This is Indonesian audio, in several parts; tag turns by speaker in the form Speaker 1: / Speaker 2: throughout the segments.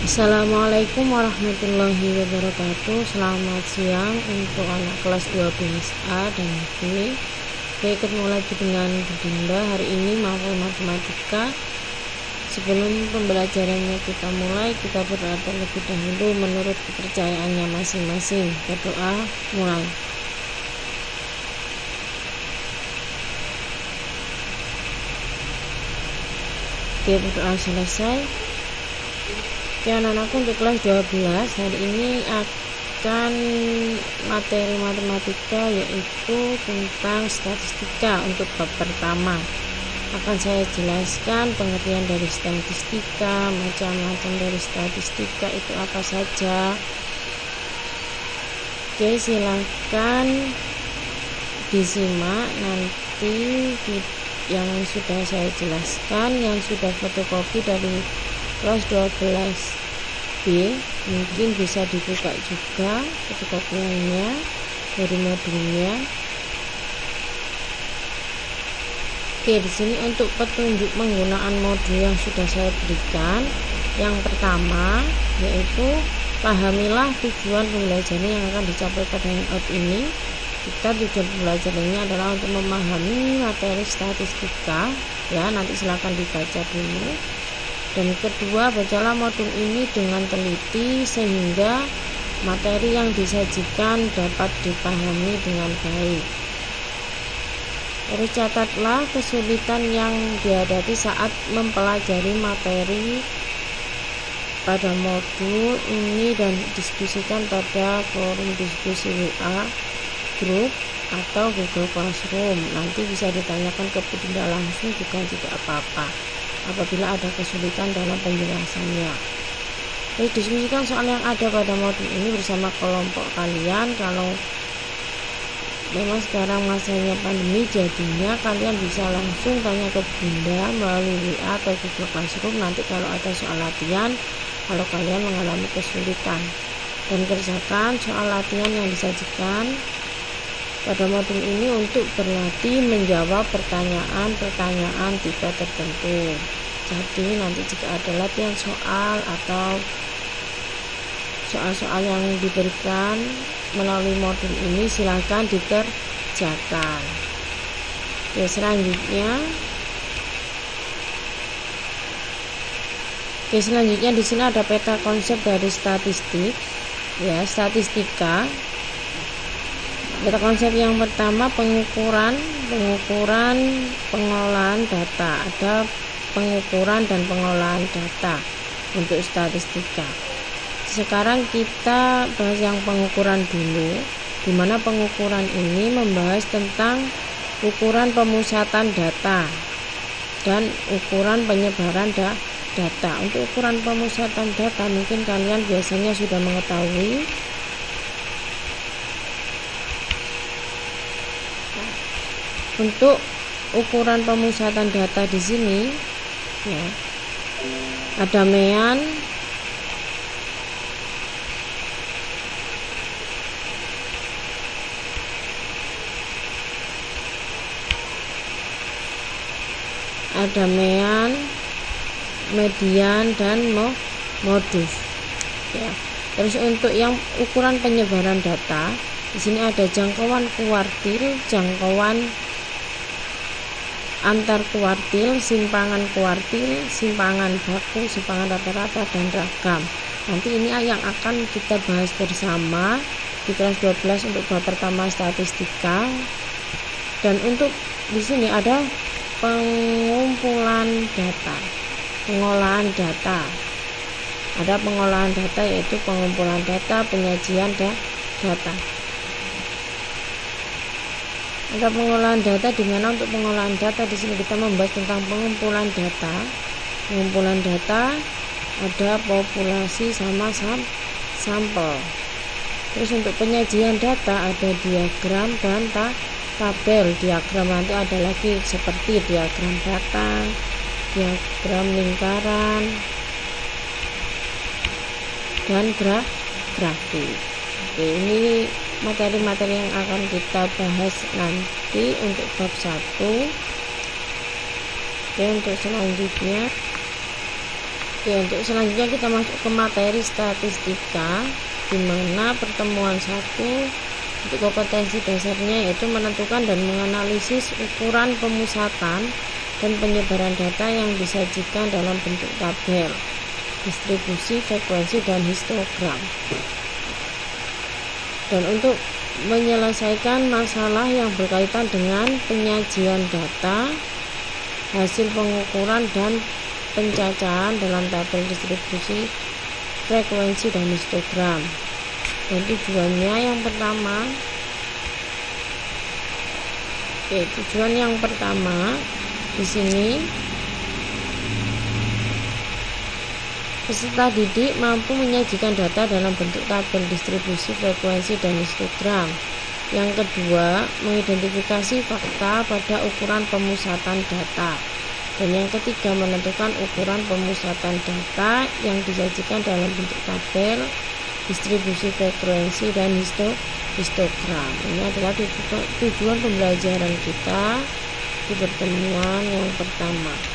Speaker 1: Assalamualaikum warahmatullahi wabarakatuh. Selamat siang untuk anak kelas 12A dan B. Saya ketemu lagi dengan Bu Dinda. Hari ini matematika. Sebelum pembelajarannya kita mulai, kita berdoa terlebih dahulu menurut kepercayaannya masing-masing. Berdoa mulai. Oke, berdoa selesai. Oke, anak-anakku untuk kelas 12 hari ini akan materi matematika yaitu tentang statistika. Untuk bab pertama akan saya jelaskan pengertian dari statistika, macam-macam dari statistika itu apa saja. Oke, silakan disimak nanti yang sudah saya jelaskan, yang sudah fotokopi dari kelas 12B mungkin bisa dibuka juga fotokopiannya dari modulnya. Oke, di sini untuk petunjuk penggunaan modul yang sudah saya berikan. Yang pertama yaitu pahamilah tujuan pembelajaran yang akan dicapai pada handout ini. Tujuan pembelajarannya adalah untuk memahami materi statistika. Ya, nanti silakan dibaca dulu. Dan kedua, bacalah modul ini dengan teliti sehingga materi yang disajikan dapat dipahami dengan baik. Terus catatlah kesulitan yang dihadapi saat mempelajari materi pada modul ini dan diskusikan pada forum diskusi WA, grup, atau Google Classroom. Nanti bisa ditanyakan ke Bu Dinda langsung juga jika apa-apa apabila ada kesulitan dalam penjelasannya. Terus diskusikan soal yang ada pada modul ini bersama kelompok kalian. Kalau memang sekarang masanya pandemi, jadinya kalian bisa langsung tanya ke Bunda melalui WA atau Google Classroom nanti kalau ada soal latihan, kalau kalian mengalami kesulitan. Dan kerjakan soal latihan yang disajikan pada modul ini untuk berlatih menjawab pertanyaan-pertanyaan tipe tertentu. Jadi nanti jika ada latihan soal atau soal-soal yang diberikan melalui modul ini, silakan dikerjakan. Oke, selanjutnya di sini ada peta konsep dari statistik. Ya, statistika. Peta konsep yang pertama pengukuran pengelolaan data. Ada pengukuran dan pengelolaan data untuk statistika. Sekarang kita bahas yang pengukuran dulu, di mana pengukuran ini membahas tentang ukuran pemusatan data dan ukuran penyebaran data. Untuk ukuran pemusatan data mungkin kalian biasanya sudah mengetahui. Untuk ukuran pemusatan data di sini, ya, ada mean, median, dan modus. Ya. Terus untuk yang ukuran penyebaran data, di sini ada jangkauan kuartil, jangkauan antar kuartil, simpangan kuartil, simpangan baku, simpangan rata-rata, dan ragam. Nanti ini yang akan kita bahas bersama di kelas 12 untuk bab pertama statistika. Dan untuk di sini ada pengumpulan data, pengolahan data. Ada pengolahan data yaitu pengumpulan data, penyajian data. Ada pengolahan data, di mana untuk pengolahan data di sini kita membahas tentang pengumpulan data. Pengumpulan data ada populasi sama sampel. Terus untuk penyajian data ada diagram dan tabel. Diagram nanti ada lagi seperti diagram batang, diagram lingkaran, dan grafik. Oke, ini materi-materi yang akan kita bahas nanti untuk bab 1. Oke, untuk selanjutnya Oke, untuk selanjutnya kita masuk ke materi statistika, di mana pertemuan 1 untuk kompetensi dasarnya yaitu menentukan dan menganalisis ukuran pemusatan dan penyebaran data yang disajikan dalam bentuk tabel, distribusi, frekuensi, dan histogram. Dan untuk menyelesaikan masalah yang berkaitan dengan penyajian data, hasil pengukuran dan pencacahan dalam tabel distribusi, frekuensi, dan histogram. Dan tujuannya yang pertama, tujuan yang pertama di sini peserta didik mampu menyajikan data dalam bentuk tabel distribusi, frekuensi, dan histogram. Yang kedua, mengidentifikasi fakta pada ukuran pemusatan data. Dan yang ketiga, menentukan ukuran pemusatan data yang disajikan dalam bentuk tabel, distribusi, frekuensi, dan histogram. Ini adalah tujuan pembelajaran kita di pertemuan yang pertama.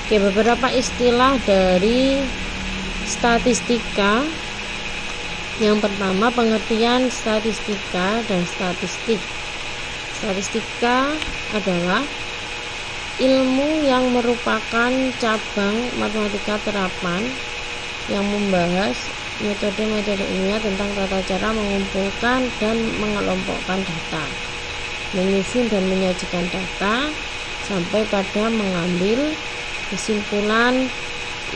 Speaker 1: Oke, beberapa istilah dari statistika. Yang pertama, pengertian statistika dan statistik. Statistika adalah ilmu yang merupakan cabang matematika terapan yang membahas metode-metode ilmiah tentang tata cara mengumpulkan dan mengelompokkan data, menyusun dan menyajikan data, sampai pada mengambil kesimpulan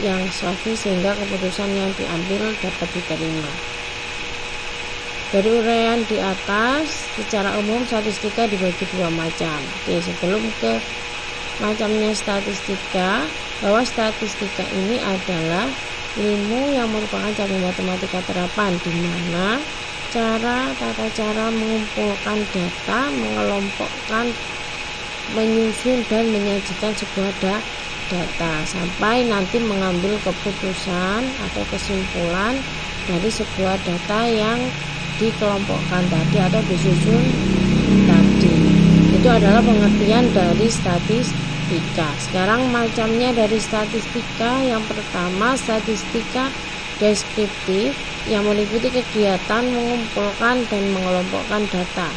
Speaker 1: yang sahih sehingga keputusan yang diambil dapat diterima. Dari uraian di atas, secara umum statistika dibagi dua macam. Oke, sebelum ke macamnya statistika, bahwa statistika ini adalah ilmu yang merupakan cabang matematika terapan, di mana tata cara mengumpulkan data, mengelompokkan, menyusun, dan menyajikan sebuah data sampai nanti mengambil keputusan atau kesimpulan dari sebuah data yang dikelompokkan tadi atau disusun tadi. Itu adalah pengertian dari statistika. Sekarang macamnya dari statistika. Yang pertama, statistika deskriptif yang meliputi kegiatan mengumpulkan dan mengelompokkan data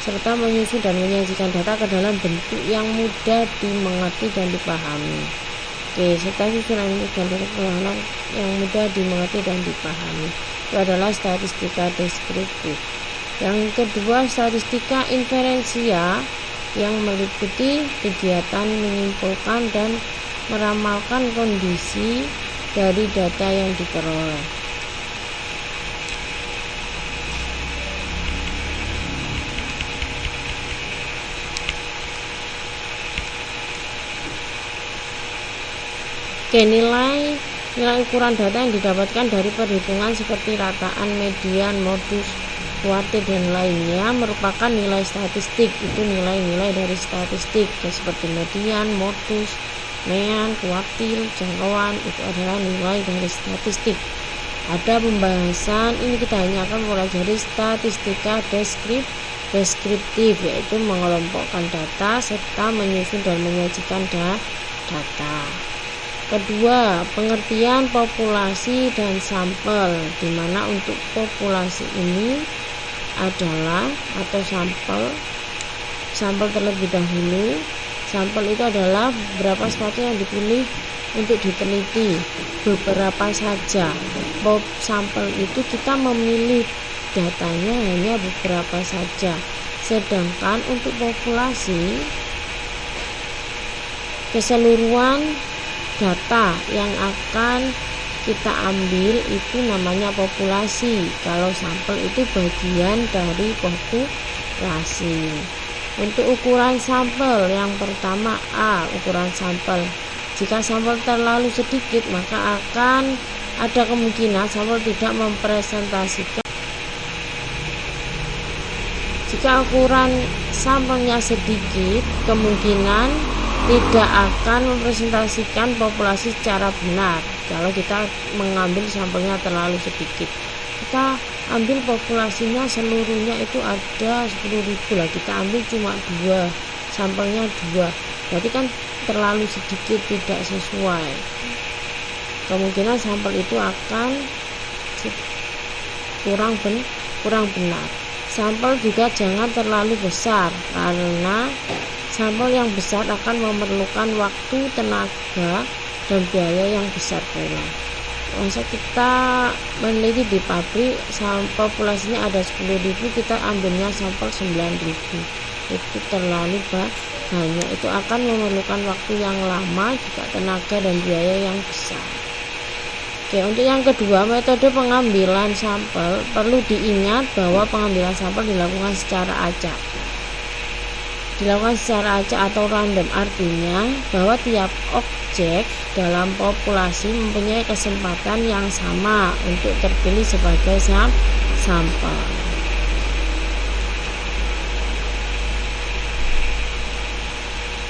Speaker 1: serta menyusun dan menyajikan data ke dalam bentuk yang mudah dimengerti dan dipahami. Oke, serta susunan dan pengulangan yang mudah dimengerti dan dipahami. Itu adalah statistika deskriptif. Yang kedua, statistika inferensia yang meliputi kegiatan menyimpulkan dan meramalkan kondisi dari data yang diperoleh. Oke, nilai ukuran data yang didapatkan dari perhitungan seperti rataan, median, modus, kuartil, dan lainnya merupakan nilai statistik. Itu nilai-nilai dari statistik, seperti median, modus, mean, kuartil, jangkauan, itu adalah nilai dari statistik. Ada pembahasan, ini kita hanya akan mempelajari statistika deskriptif, yaitu mengelompokkan data serta menyusun dan menyajikan data. Kedua, pengertian populasi dan sampel, di mana untuk populasi ini adalah atau sampel terlebih dahulu. Sampel itu adalah beberapa sesuatu yang dipilih untuk diteliti, beberapa saja. Sampel itu kita memilih datanya hanya beberapa saja. Sedangkan untuk populasi, keseluruhan data yang akan kita ambil itu namanya populasi. Kalau sampel itu bagian dari populasi. Untuk ukuran sampel, yang pertama A, ukuran sampel. Jika sampel terlalu sedikit, maka akan ada kemungkinan sampel tidak mempresentasikan Jika ukuran sampelnya sedikit, kemungkinan tidak akan mempresentasikan populasi secara benar. Kalau kita mengambil sampelnya terlalu sedikit, kita ambil populasinya seluruhnya itu ada 10.000 lah, kita ambil cuma 2, sampelnya 2, berarti kan terlalu sedikit, tidak sesuai. Kemungkinan sampel itu akan kurang benar. Sampel juga jangan terlalu besar, karena sampel yang besar akan memerlukan waktu, tenaga, dan biaya yang besar pula. Masa kita meneliti di pabrik populasinya ada 10.000, kita ambilnya sampel 9.000, itu terlalu banyak, itu akan memerlukan waktu yang lama, juga tenaga dan biaya yang besar. Oke, untuk yang kedua, metode pengambilan sampel, perlu diingat bahwa pengambilan sampel dilakukan secara acak. Dilakukan secara acak atau random, artinya bahwa tiap objek dalam populasi mempunyai kesempatan yang sama untuk terpilih sebagai sampel.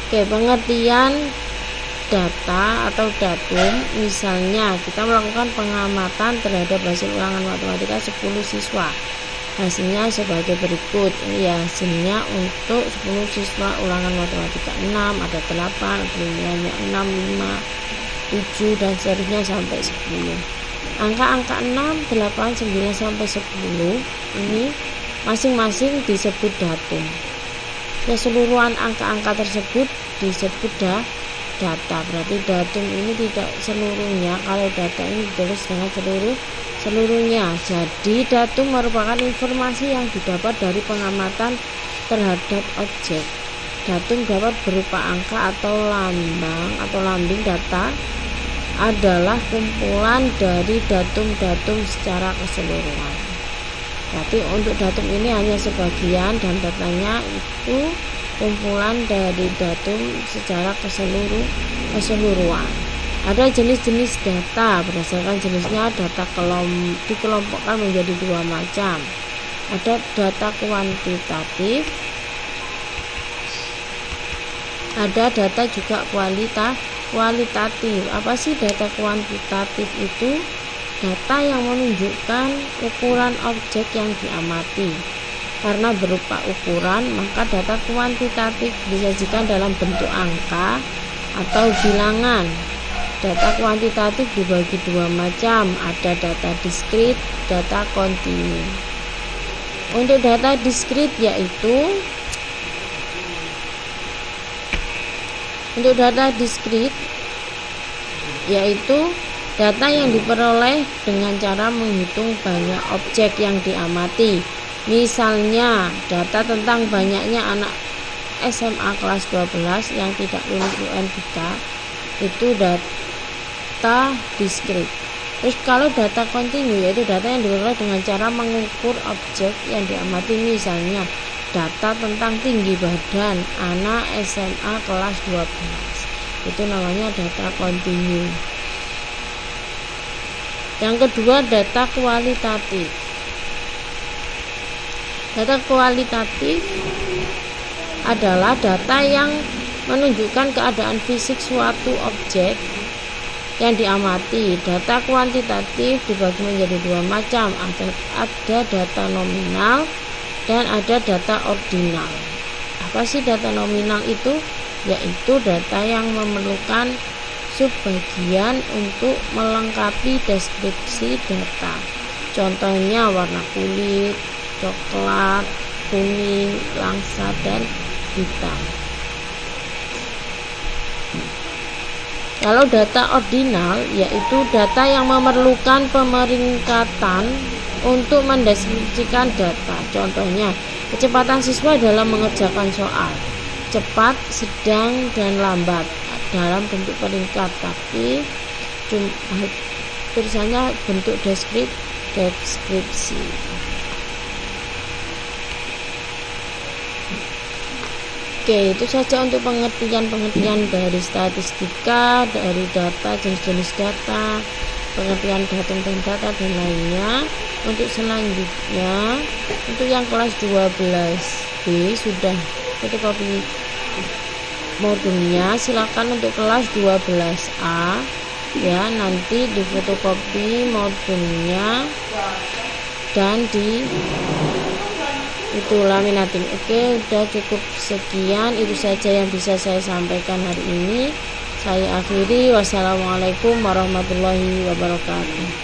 Speaker 1: Oke, pengertian data atau datum, misalnya kita melakukan pengamatan terhadap hasil ulangan matematika 10 siswa. Hasilnya sebagai berikut. Ini ya hasilnya untuk 10 siswa ulangan matematika 6, ada 8, ada nilainya 6, 5, 7 dan seterusnya sampai 10. Angka-angka 6, 8, 9 sampai 10 ini masing-masing disebut datum. Keseluruhan angka-angka tersebut disebut data. Berarti datum ini tidak seluruhnya, kalau data ini ditulis dengan seluruhnya. Jadi datum merupakan informasi yang didapat dari pengamatan terhadap objek. Datum dapat berupa angka atau lambing. Data adalah kumpulan dari datum-datum secara keseluruhan. Berarti untuk datum ini hanya sebagian, dan datanya itu kumpulan dari datum secara keseluruhan. Ada jenis-jenis data, berdasarkan jenisnya data dikelompokkan menjadi 2 macam. Ada data kuantitatif, ada data juga kualitatif. Apa sih data kuantitatif itu? Data yang menunjukkan ukuran objek yang diamati. Karena berupa ukuran, maka data kuantitatif disajikan dalam bentuk angka atau bilangan. Data kuantitatif dibagi 2 macam, ada data diskrit, data kontinu. Untuk data diskrit yaitu data yang diperoleh dengan cara menghitung banyak objek yang diamati. Misalnya data tentang banyaknya anak SMA kelas 12 yang tidak lulus UNBK, itu data diskrit. Terus kalau data kontinu yaitu data yang diperoleh dengan cara mengukur objek yang diamati. Misalnya data tentang tinggi badan anak SMA kelas 12, itu namanya data kontinu. Yang kedua, data kualitatif. Data kualitatif adalah data yang menunjukkan keadaan fisik suatu objek yang diamati. Data kuantitatif dibagi menjadi 2 macam, ada data nominal dan ada data ordinal. Apa sih data nominal itu? Yaitu data yang memerlukan subbagian untuk melengkapi deskripsi data. Contohnya warna kulit, coklat, kuning, langsa, dan hitam. Kalau data ordinal yaitu data yang memerlukan pemeringkatan untuk mendeskripsikan data. Contohnya kecepatan siswa dalam mengerjakan soal, cepat, sedang, dan lambat, dalam bentuk peringkat, tapi tulisannya bentuk deskripsi. Oke, itu saja untuk pengertian dari statistika, dari data, jenis-jenis data. pengertian datum dan data dan lainnya. Untuk selanjutnya, untuk yang kelas 12B sudah fotokopi modulnya, silakan untuk kelas 12A ya, nanti di fotokopi modulnya dan di itu laminating. Oke, udah cukup sekian, itu saja yang bisa saya sampaikan hari ini. Saya akhiri, wassalamualaikum warahmatullahi wabarakatuh.